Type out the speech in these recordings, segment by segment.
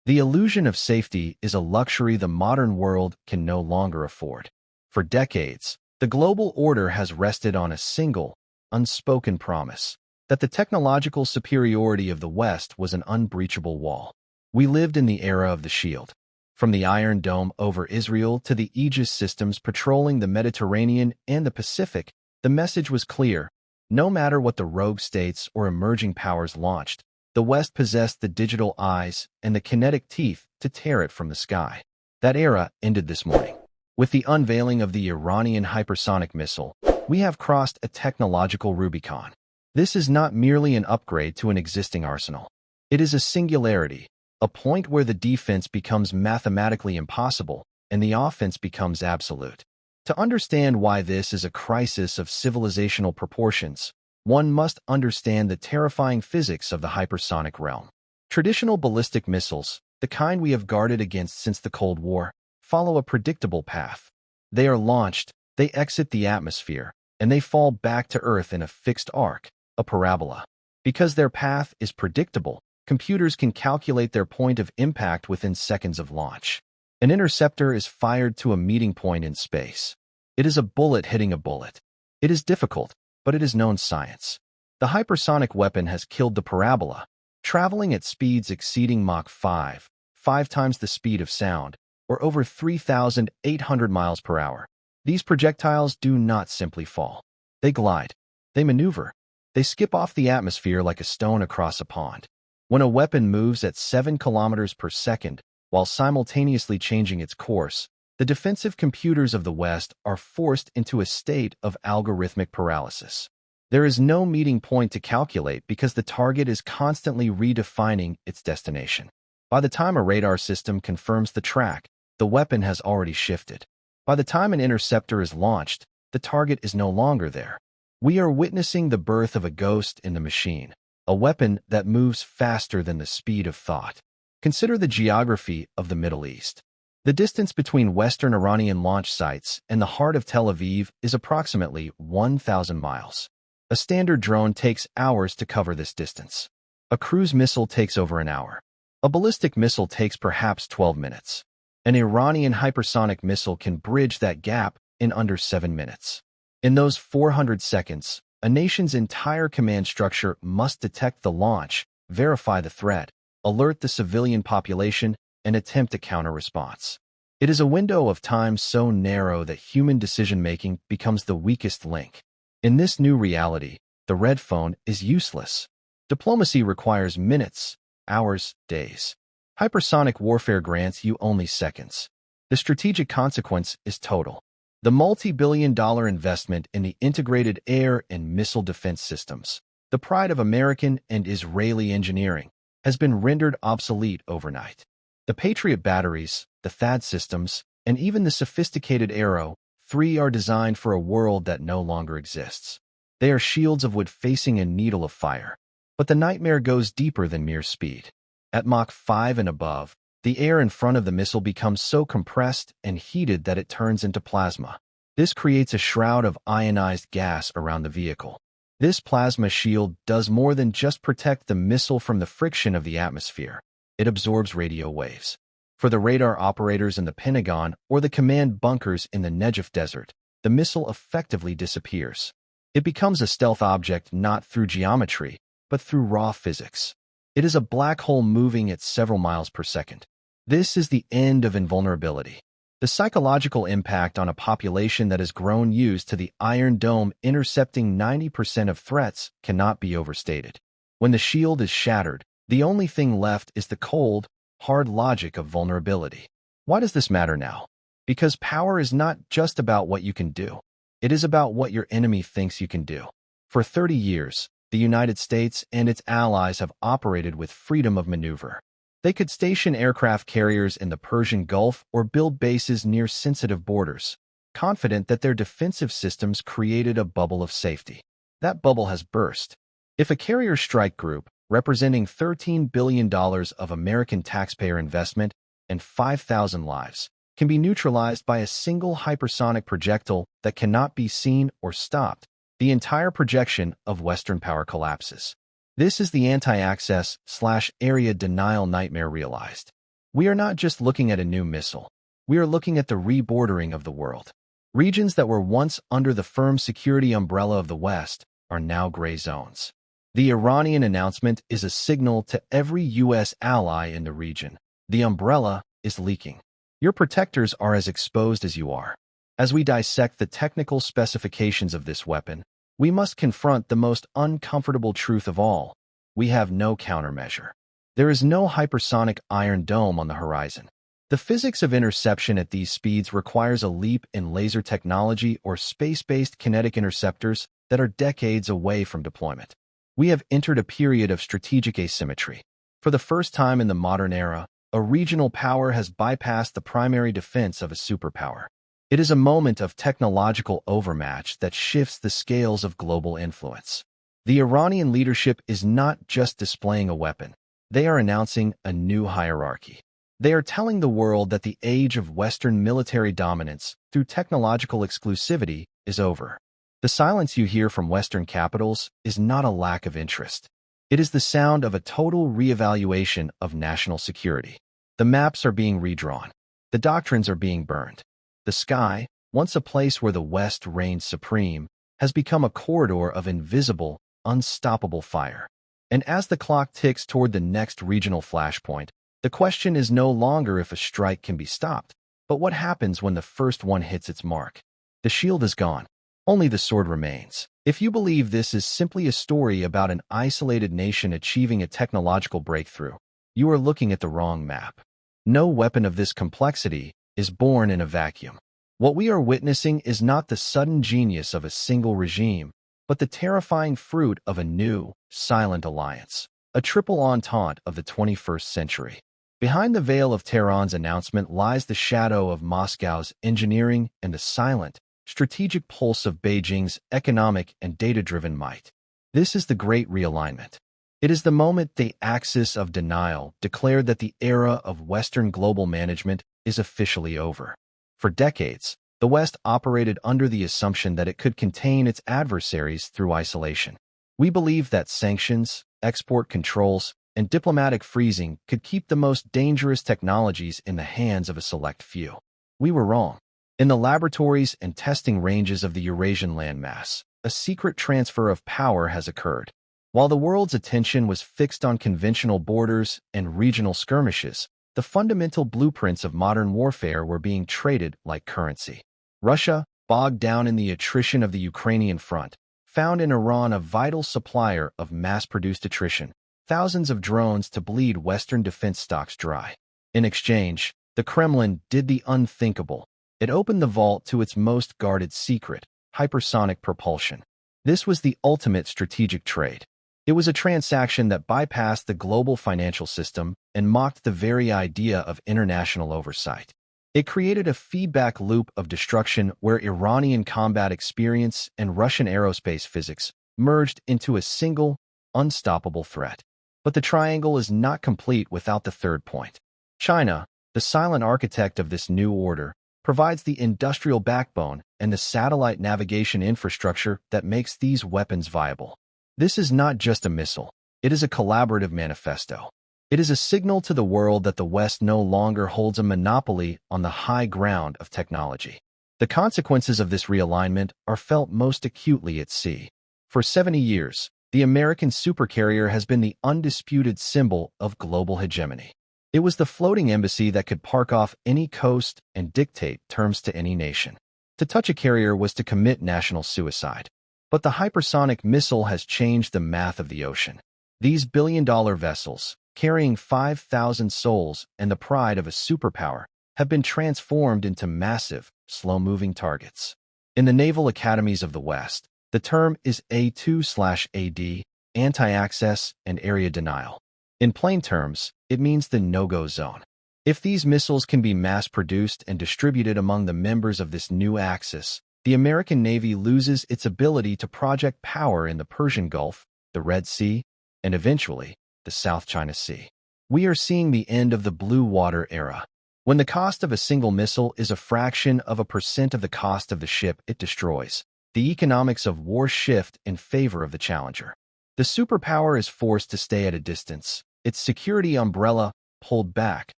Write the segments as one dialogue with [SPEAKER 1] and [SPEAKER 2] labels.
[SPEAKER 1] The illusion of safety is a luxury the modern world can no longer afford. For decades, the global order has rested on a single, unspoken promise that the technological superiority of the West was an unbreachable wall. We lived in the era of the shield. From the Iron Dome over Israel to the Aegis systems patrolling the Mediterranean and the Pacific, the message was clear. No matter what the rogue states or emerging powers launched, the West possessed the digital eyes and the kinetic teeth to tear it from the sky. That era ended this morning. With the unveiling of the Iranian hypersonic missile, we have crossed a technological Rubicon. This is not merely an upgrade to an existing arsenal. It is a singularity, a point where the defense becomes mathematically impossible and the offense becomes absolute. To understand why this is a crisis of civilizational proportions, one must understand the terrifying physics of the hypersonic realm. Traditional ballistic missiles, the kind we have guarded against since the Cold War, follow a predictable path. They are launched, they exit the atmosphere, and they fall back to Earth in a fixed arc, a parabola. Because their path is predictable, computers can calculate their point of impact within seconds of launch. An interceptor is fired to a meeting point in space. It is a bullet hitting a bullet. It is difficult, but it is known science. The hypersonic weapon has killed the parabola, traveling at speeds exceeding Mach 5, 5 times the speed of sound, or over 3,800 miles per hour. These projectiles do not simply fall. They glide. They maneuver. They skip off the atmosphere like a stone across a pond. When a weapon moves at 7 kilometers per second while simultaneously changing its course, the defensive computers of the West are forced into a state of algorithmic paralysis. There is no meeting point to calculate because the target is constantly redefining its destination. By the time a radar system confirms the track, the weapon has already shifted. By the time an interceptor is launched, the target is no longer there. We are witnessing the birth of a ghost in the machine, a weapon that moves faster than the speed of thought. Consider the geography of the Middle East. The distance between Western Iranian launch sites and the heart of Tel Aviv is approximately 1,000 miles. A standard drone takes hours to cover this distance. A cruise missile takes over an hour. A ballistic missile takes perhaps 12 minutes. An Iranian hypersonic missile can bridge that gap in under 7 minutes. In those 400 seconds, a nation's entire command structure must detect the launch, verify the threat, alert the civilian population, and attempt a counter-response. It is a window of time so narrow that human decision-making becomes the weakest link. In this new reality, the red phone is useless. Diplomacy requires minutes, hours, days. Hypersonic warfare grants you only seconds. The strategic consequence is total. The multi-billion-dollar investment in the integrated air and missile defense systems, the pride of American and Israeli engineering, has been rendered obsolete overnight. The Patriot batteries, the THAAD systems, and even the sophisticated Arrow 3 are designed for a world that no longer exists. They are shields of wood facing a needle of fire. But the nightmare goes deeper than mere speed. At Mach 5 and above, the air in front of the missile becomes so compressed and heated that it turns into plasma. This creates a shroud of ionized gas around the vehicle. This plasma shield does more than just protect the missile from the friction of the atmosphere. It absorbs radio waves. For the radar operators in the Pentagon or the command bunkers in the Negev Desert, the missile effectively disappears. It becomes a stealth object not through geometry, but through raw physics. It is a black hole moving at several miles per second. This is the end of invulnerability. The psychological impact on a population that has grown used to the Iron Dome intercepting 90% of threats cannot be overstated. When the shield is shattered, the only thing left is the cold, hard logic of vulnerability. Why does this matter now? Because power is not just about what you can do. It is about what your enemy thinks you can do. For 30 years, the United States and its allies have operated with freedom of maneuver. They could station aircraft carriers in the Persian Gulf or build bases near sensitive borders, confident that their defensive systems created a bubble of safety. That bubble has burst. If a carrier strike group, representing $13 billion of American taxpayer investment and 5,000 lives, can be neutralized by a single hypersonic projectile that cannot be seen or stopped, the entire projection of Western power collapses. This is the anti-access/area denial nightmare realized. We are not just looking at a new missile. We are looking at the rebordering of the world. Regions that were once under the firm security umbrella of the West are now gray zones. The Iranian announcement is a signal to every U.S. ally in the region. The umbrella is leaking. Your protectors are as exposed as you are. As we dissect the technical specifications of this weapon, we must confront the most uncomfortable truth of all. We have no countermeasure. There is no hypersonic Iron Dome on the horizon. The physics of interception at these speeds requires a leap in laser technology or space-based kinetic interceptors that are decades away from deployment. We have entered a period of strategic asymmetry. For the first time in the modern era, a regional power has bypassed the primary defense of a superpower. It is a moment of technological overmatch that shifts the scales of global influence. The Iranian leadership is not just displaying a weapon. They are announcing a new hierarchy. They are telling the world that the age of Western military dominance through technological exclusivity is over. The silence you hear from Western capitals is not a lack of interest. It is the sound of a total reevaluation of national security. The maps are being redrawn. The doctrines are being burned. The sky, once a place where the West reigned supreme, has become a corridor of invisible, unstoppable fire. And as the clock ticks toward the next regional flashpoint, the question is no longer if a strike can be stopped, but what happens when the first one hits its mark. The shield is gone. Only the sword remains. If you believe this is simply a story about an isolated nation achieving a technological breakthrough, you are looking at the wrong map. No weapon of this complexity is born in a vacuum. What we are witnessing is not the sudden genius of a single regime, but the terrifying fruit of a new, silent alliance, a triple entente of the 21st century. Behind the veil of Tehran's announcement lies the shadow of Moscow's engineering and the silent, strategic pulse of Beijing's economic and data-driven might. This is the Great Realignment. It is the moment the axis of denial declared that the era of Western global management is officially over. For decades, the West operated under the assumption that it could contain its adversaries through isolation. We believed that sanctions, export controls, and diplomatic freezing could keep the most dangerous technologies in the hands of a select few. We were wrong. In the laboratories and testing ranges of the Eurasian landmass, a secret transfer of power has occurred. While the world's attention was fixed on conventional borders and regional skirmishes, the fundamental blueprints of modern warfare were being traded like currency. Russia, bogged down in the attrition of the Ukrainian front, found in Iran a vital supplier of mass-produced attrition, thousands of drones to bleed Western defense stocks dry. In exchange, the Kremlin did the unthinkable. It opened the vault to its most guarded secret, hypersonic propulsion. This was the ultimate strategic trade. It was a transaction that bypassed the global financial system and mocked the very idea of international oversight. It created a feedback loop of destruction where Iranian combat experience and Russian aerospace physics merged into a single, unstoppable threat. But the triangle is not complete without the third point. China, the silent architect of this new order, provides the industrial backbone and the satellite navigation infrastructure that makes these weapons viable. This is not just a missile. It is a collaborative manifesto. It is a signal to the world that the West no longer holds a monopoly on the high ground of technology. The consequences of this realignment are felt most acutely at sea. For 70 years, the American supercarrier has been the undisputed symbol of global hegemony. It was the floating embassy that could park off any coast and dictate terms to any nation. To touch a carrier was to commit national suicide. But the hypersonic missile has changed the math of the ocean. These billion-dollar vessels, carrying 5,000 souls and the pride of a superpower, have been transformed into massive, slow-moving targets. In the naval academies of the West, the term is A2/AD, anti-access and area denial. In plain terms, it means the no-go zone. If these missiles can be mass-produced and distributed among the members of this new axis, the American Navy loses its ability to project power in the Persian Gulf, the Red Sea, and eventually, the South China Sea. We are seeing the end of the blue water era. When the cost of a single missile is a fraction of a percent of the cost of the ship it destroys, the economics of war shift in favor of the challenger. The superpower is forced to stay at a distance, its security umbrella pulled back,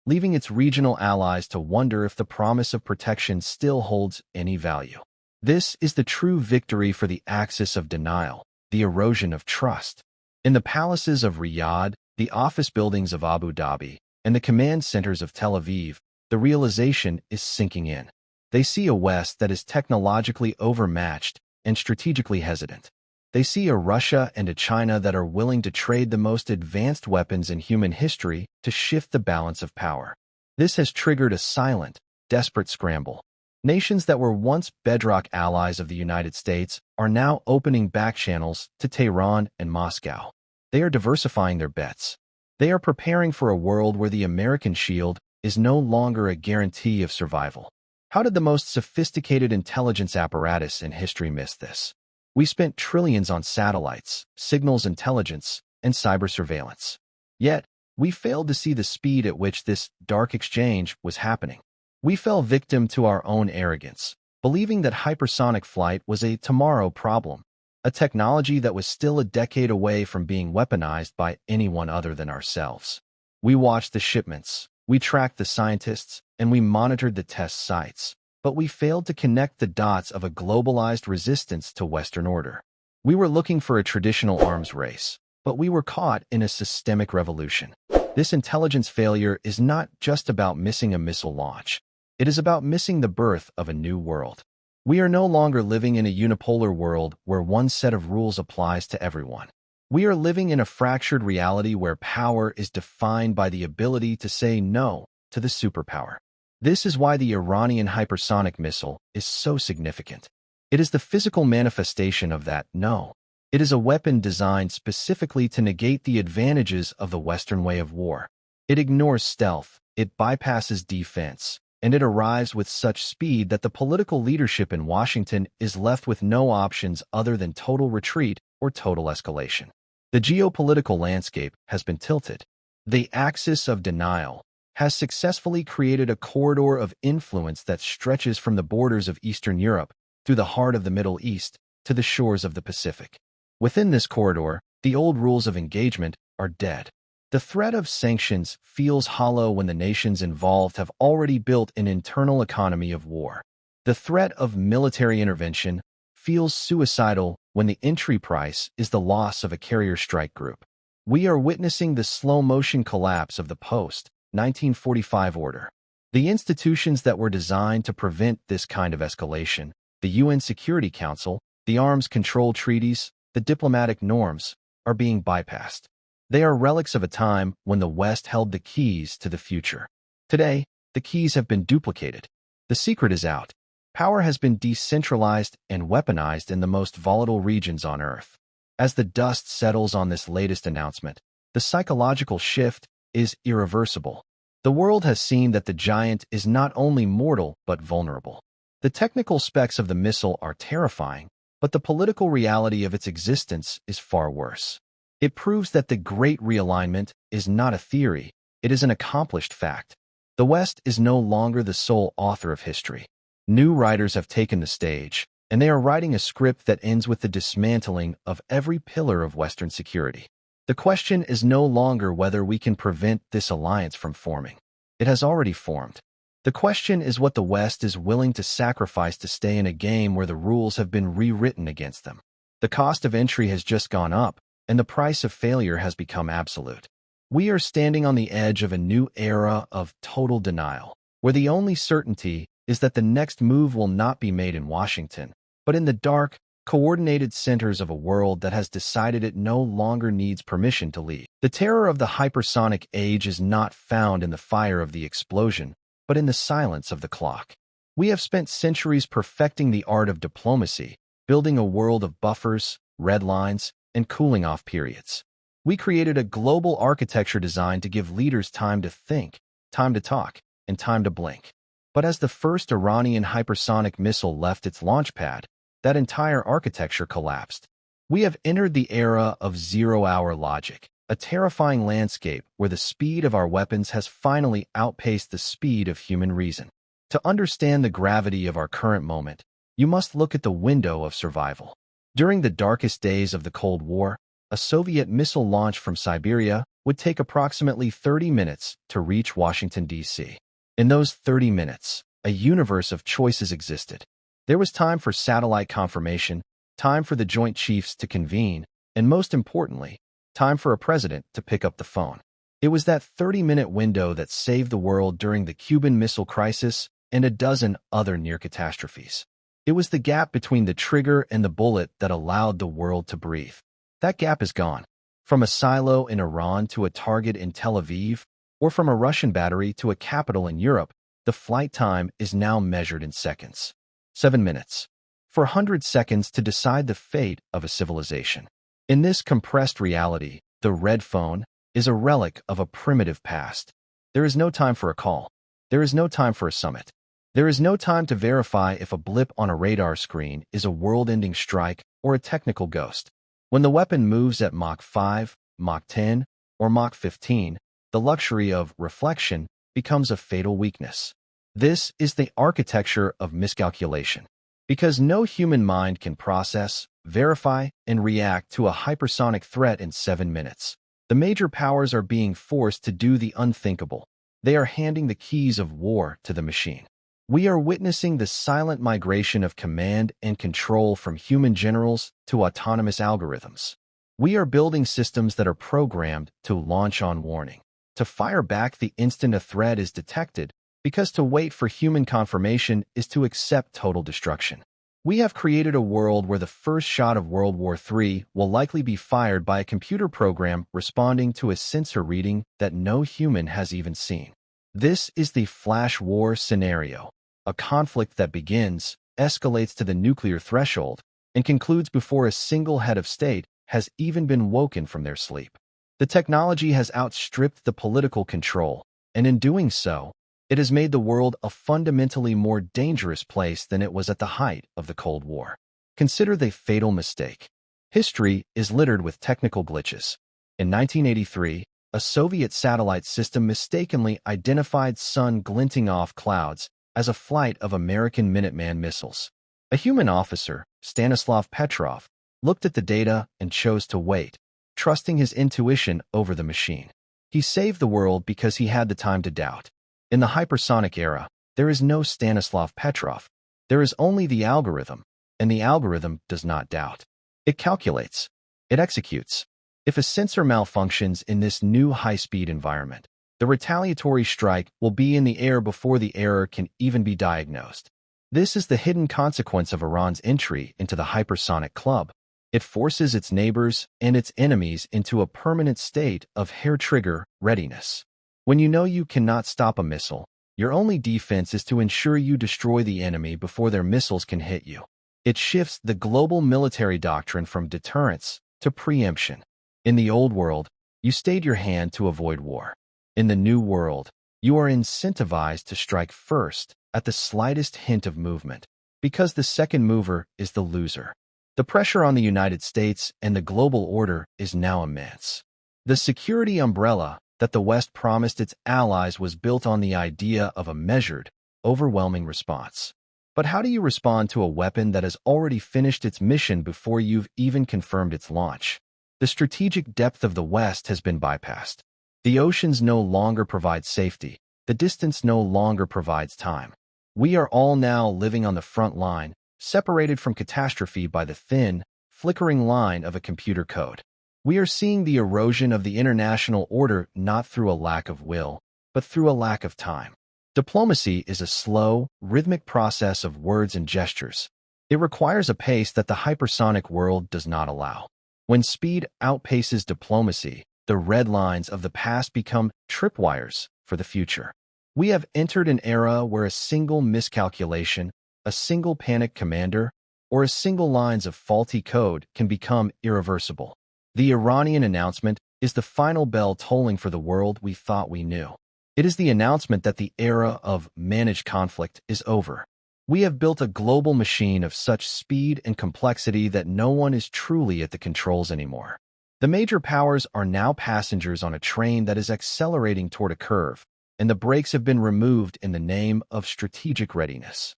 [SPEAKER 1] leaving its regional allies to wonder if the promise of protection still holds any value. This is the true victory for the axis of denial, the erosion of trust. In the palaces of Riyadh, the office buildings of Abu Dhabi, and the command centers of Tel Aviv, the realization is sinking in. They see a West that is technologically overmatched and strategically hesitant. They see a Russia and a China that are willing to trade the most advanced weapons in human history to shift the balance of power. This has triggered a silent, desperate scramble. Nations that were once bedrock allies of the United States are now opening back channels to Tehran and Moscow. They are diversifying their bets. They are preparing for a world where the American shield is no longer a guarantee of survival. How did the most sophisticated intelligence apparatus in history miss this? We spent trillions on satellites, signals intelligence, and cyber surveillance. Yet, we failed to see the speed at which this dark exchange was happening. We fell victim to our own arrogance, believing that hypersonic flight was a tomorrow problem, a technology that was still a decade away from being weaponized by anyone other than ourselves. We watched the shipments, we tracked the scientists, and we monitored the test sites, but we failed to connect the dots of a globalized resistance to Western order. We were looking for a traditional arms race, but we were caught in a systemic revolution. This intelligence failure is not just about missing a missile launch. It is about missing the birth of a new world. We are no longer living in a unipolar world where one set of rules applies to everyone. We are living in a fractured reality where power is defined by the ability to say no to the superpower. This is why the Iranian hypersonic missile is so significant. It is the physical manifestation of that no. It is a weapon designed specifically to negate the advantages of the Western way of war. It ignores stealth, it bypasses defense, and it arrives with such speed that the political leadership in Washington is left with no options other than total retreat or total escalation. The geopolitical landscape has been tilted. The axis of denial has successfully created a corridor of influence that stretches from the borders of Eastern Europe through the heart of the Middle East to the shores of the Pacific. Within this corridor, the old rules of engagement are dead. The threat of sanctions feels hollow when the nations involved have already built an internal economy of war. The threat of military intervention feels suicidal when the entry price is the loss of a carrier strike group. We are witnessing the slow-motion collapse of the post-1945 order. The institutions that were designed to prevent this kind of escalation, the UN Security Council, the arms control treaties, the diplomatic norms, are being bypassed. They are relics of a time when the West held the keys to the future. Today, the keys have been duplicated. The secret is out. Power has been decentralized and weaponized in the most volatile regions on Earth. As the dust settles on this latest announcement, the psychological shift is irreversible. The world has seen that the giant is not only mortal but vulnerable. The technical specs of the missile are terrifying, but the political reality of its existence is far worse. It proves that the Great Realignment is not a theory, it is an accomplished fact. The West is no longer the sole author of history. New writers have taken the stage, and they are writing a script that ends with the dismantling of every pillar of Western security. The question is no longer whether we can prevent this alliance from forming. It has already formed. The question is what the West is willing to sacrifice to stay in a game where the rules have been rewritten against them. The cost of entry has just gone up, and the price of failure has become absolute. We are standing on the edge of a new era of total denial, where the only certainty is that the next move will not be made in Washington, but in the dark, coordinated centers of a world that has decided it no longer needs permission to lead. The terror of the hypersonic age is not found in the fire of the explosion, but in the silence of the clock. We have spent centuries perfecting the art of diplomacy, building a world of buffers, red lines, and cooling-off periods. We created a global architecture designed to give leaders time to think, time to talk, and time to blink. But as the first Iranian hypersonic missile left its launch pad, that entire architecture collapsed. We have entered the era of zero-hour logic, a terrifying landscape where the speed of our weapons has finally outpaced the speed of human reason. To understand the gravity of our current moment, you must look at the window of survival. During the darkest days of the Cold War, a Soviet missile launch from Siberia would take approximately 30 minutes to reach Washington, D.C. In those 30 minutes, a universe of choices existed. There was time for satellite confirmation, time for the Joint Chiefs to convene, and most importantly, time for a president to pick up the phone. It was that 30-minute window that saved the world during the Cuban Missile Crisis and a dozen other near catastrophes. It was the gap between the trigger and the bullet that allowed the world to breathe. That gap is gone. From a silo in Iran to a target in Tel Aviv, or from a Russian battery to a capital in Europe, the flight time is now measured in seconds. 7 minutes. 400 seconds to decide the fate of a civilization. In this compressed reality, the red phone is a relic of a primitive past. There is no time for a call. There is no time for a summit. There is no time to verify if a blip on a radar screen is a world-ending strike or a technical ghost. When the weapon moves at Mach 5, Mach 10, or Mach 15, the luxury of reflection becomes a fatal weakness. This is the architecture of miscalculation. Because no human mind can process, verify, and react to a hypersonic threat in 7 minutes. The major powers are being forced to do the unthinkable. They are handing the keys of war to the machine. We are witnessing the silent migration of command and control from human generals to autonomous algorithms. We are building systems that are programmed to launch on warning, to fire back the instant a threat is detected, because to wait for human confirmation is to accept total destruction. We have created a world where the first shot of World War III will likely be fired by a computer program responding to a sensor reading that no human has even seen. This is the flash war scenario, a conflict that begins, escalates to the nuclear threshold, and concludes before a single head of state has even been woken from their sleep. The technology has outstripped the political control, and in doing so, it has made the world a fundamentally more dangerous place than it was at the height of the Cold War. Consider the fatal mistake. History is littered with technical glitches. In 1983, a Soviet satellite system mistakenly identified sun glinting off clouds as a flight of American Minuteman missiles. A human officer, Stanislav Petrov, looked at the data and chose to wait, trusting his intuition over the machine. He saved the world because he had the time to doubt. In the hypersonic era, there is no Stanislav Petrov. There is only the algorithm, and the algorithm does not doubt. It calculates. It executes. If a sensor malfunctions in this new high-speed environment, the retaliatory strike will be in the air before the error can even be diagnosed. This is the hidden consequence of Iran's entry into the hypersonic club. It forces its neighbors and its enemies into a permanent state of hair-trigger readiness. When you know you cannot stop a missile, your only defense is to ensure you destroy the enemy before their missiles can hit you. It shifts the global military doctrine from deterrence to preemption. In the old world, you stayed your hand to avoid war. In the new world, you are incentivized to strike first at the slightest hint of movement, because the second mover is the loser. The pressure on the United States and the global order is now immense. The security umbrella that the West promised its allies was built on the idea of a measured, overwhelming response. But how do you respond to a weapon that has already finished its mission before you've even confirmed its launch? The strategic depth of the West has been bypassed. The oceans no longer provide safety. The distance no longer provides time. We are all now living on the front line, separated from catastrophe by the thin, flickering line of a computer code. We are seeing the erosion of the international order not through a lack of will, but through a lack of time. Diplomacy is a slow, rhythmic process of words and gestures. It requires a pace that the hypersonic world does not allow. When speed outpaces diplomacy, the red lines of the past become tripwires for the future. We have entered an era where a single miscalculation, a single panic commander, or a single lines of faulty code can become irreversible. The Iranian announcement is the final bell tolling for the world we thought we knew. It is the announcement that the era of managed conflict is over. We have built a global machine of such speed and complexity that no one is truly at the controls anymore. The major powers are now passengers on a train that is accelerating toward a curve, and the brakes have been removed in the name of strategic readiness.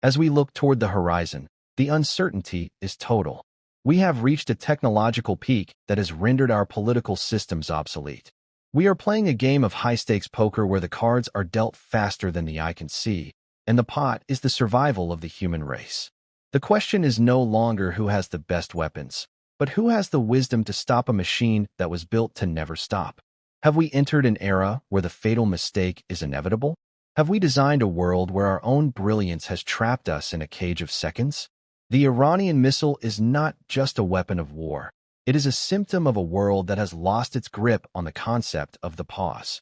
[SPEAKER 1] As we look toward the horizon, the uncertainty is total. We have reached a technological peak that has rendered our political systems obsolete. We are playing a game of high-stakes poker where the cards are dealt faster than the eye can see, and the pot is the survival of the human race. The question is no longer who has the best weapons, but who has the wisdom to stop a machine that was built to never stop. Have we entered an era where the fatal mistake is inevitable? Have we designed a world where our own brilliance has trapped us in a cage of seconds? The Iranian missile is not just a weapon of war. It is a symptom of a world that has lost its grip on the concept of the pause.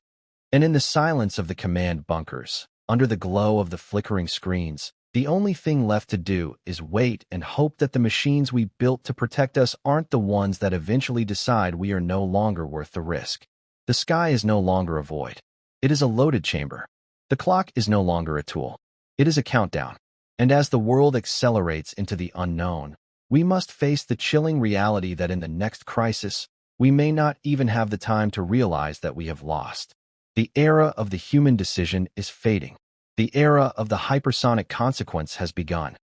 [SPEAKER 1] And in the silence of the command bunkers, under the glow of the flickering screens, the only thing left to do is wait and hope that the machines we built to protect us aren't the ones that eventually decide we are no longer worth the risk. The sky is no longer a void. It is a loaded chamber. The clock is no longer a tool. It is a countdown. And as the world accelerates into the unknown, we must face the chilling reality that in the next crisis, we may not even have the time to realize that we have lost. The era of the human decision is fading. The era of the hypersonic consequence has begun.